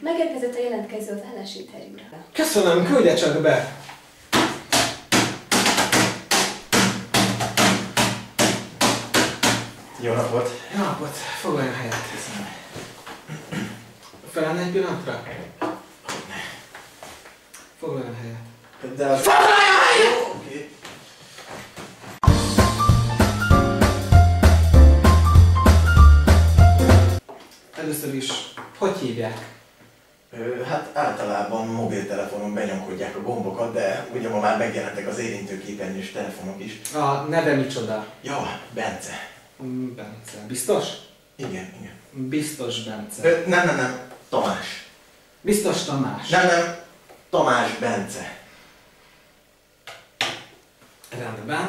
Megérkezett a jelentkező az állásinterjúra. Köszönöm, küldje csak be! Jó napot! Jó napot! Foglaljon helyet! Köszönöm. Felállna egy pillanatra? Hogyne. Foglaljon helyet. De az... Foglaljon helyet! Oké. Először is, hogy hívják? Hát általában mobiltelefonon benyomkodják a gombokat, de ugye ma már megjelentek az érintőképernyős telefonok is. A neve micsoda? Ja, Bence. Bence. Biztos? Igen, igen. Biztos Bence. Nem. Tamás. Biztos Tamás. Nem. Tamás Bence. Rendben.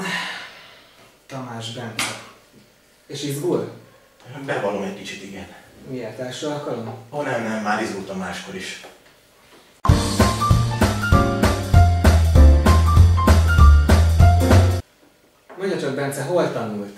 Tamás Bence. És izgul? Bevallom egy kicsit, igen. Miért? Első alkalom? Ó, nem, már izgultam máskor is. Mondja csak, Bence, hol tanult?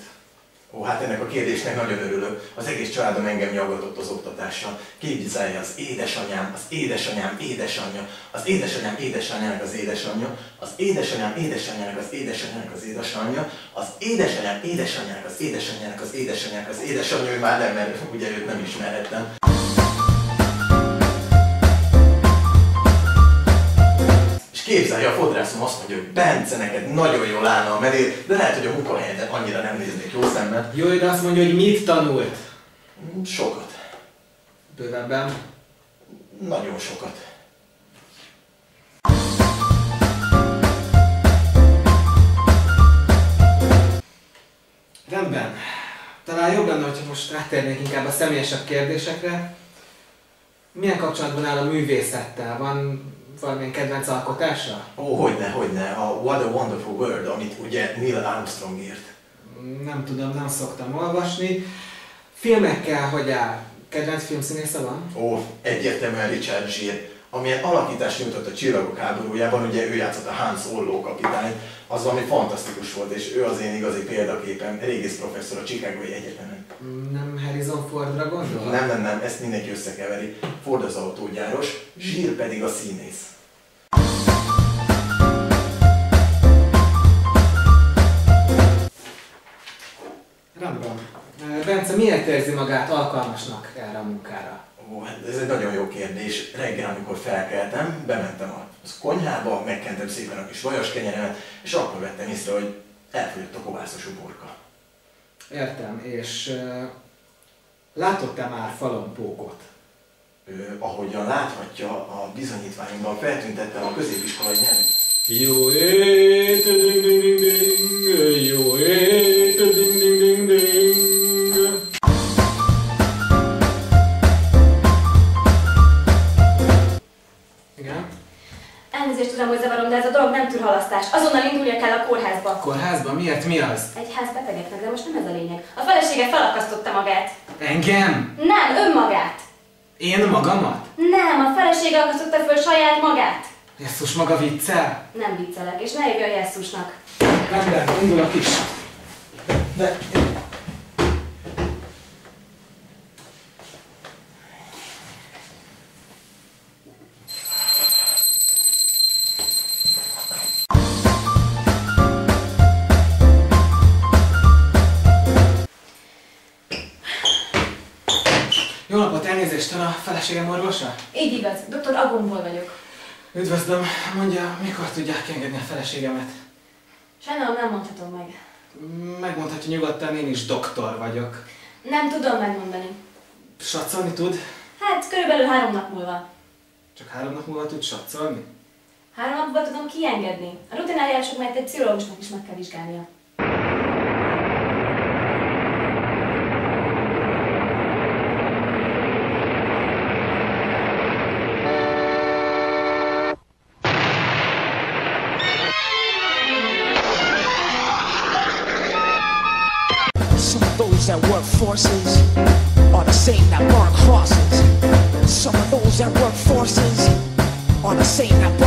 Ó, hát ennek a kérdésnek nagyon örülök. Az egész családom engem nyaggatott az oktatással. Képzelje, az édesanyám, az édesanyám édesanyja, az édesanyám édesanyjának az édesanyja, az édesanyám édesanyjának az édesanyjának az édesanyja, az édesanyám édesanyjának az édesanyjának az édesanyjának az édesanyja, ő már nem, mert ugye őt nem ismerhettem. Képzelje, a fodrászom azt mondja, hogy Bence, neked nagyon jól állna a medér, de lehet, hogy a munkahelyeden annyira nem néznék jó szemmel. Jó, de azt mondja, hogy mit tanult? Sokat. Bővebben. Nagyon sokat. Rendben. Talán jobb lenne, hogyha most rátérnék inkább a személyesebb kérdésekre. Milyen kapcsolatban áll a művészettel? Van valamilyen kedvenc alkotása? Ó, hogyne, a What a Wonderful World, amit ugye Neil Armstrong írt. Nem tudom, nem szoktam olvasni. Filmekkel hogy áll? Kedvenc filmszínésze van? Ó, egyértelműen Richard Gere, amilyen alakítást nyújtott a Csillagok háborújában, ugye ő játszott a Han Solo kapitány, az valami fantasztikus volt, és ő az én igazi példaképem, régész professzor a Chicagói Egyetemen. Nem Harrison Fordra gondol? Nem, ezt mindenki összekeveri. Ford az autógyáros, Gere pedig a színész. Rendben. Bence miért érzi magát alkalmasnak erre a munkára? Ó, hát ez egy nagyon jó kérdés. Reggel, amikor felkeltem, bementem a konyhába, megkentem szépen a kis vajas kenyeremet, és akkor vettem észre, hogy elfogyott a kovászos uborka. Értem, és látott-e már falompókot? Ahogyan láthatja, a bizonyítványunkban feltüntettem a középiskolai nyelvet. Jó ét, ding ding ding ding, jó ét, ding ding ding ding. Igen? Elnézést tudom, hogy zavarom, de ez a dolog nem tűr halasztás. Azonnal indulnia kell a kórházba. A kórházba? Miért? Mi az? Egy ház betegeknek, de most nem ez a lényeg. A felesége felakasztotta magát. Engem? Nem, önmagát. Én magamat? Nem, a felesége akasztotta föl saját magát. Jesszus, maga viccel? Nem viccelek, és ne hívja Jesszusnak. Rendben, indulok is. De... Jó napot, elnézést, ön a feleségem orvosa? Így igaz, dr. Agomból vagyok. Üdvözlöm, mondja, mikor tudják engedni a feleségemet? Sajnálom, nem mondhatom meg. Megmondhatja nyugodtan, én is doktor vagyok. Nem tudom megmondani. Satszolni tud? Hát, körülbelül 3 nap múlva. Csak 3 nap múlva tud satszolni? 3 napban tudom kiengedni. A rutin eljárások mellett egy pszichológusnak is meg kell vizsgálnia. That work forces are the same that burn crosses. Some of those that work forces are the same that burn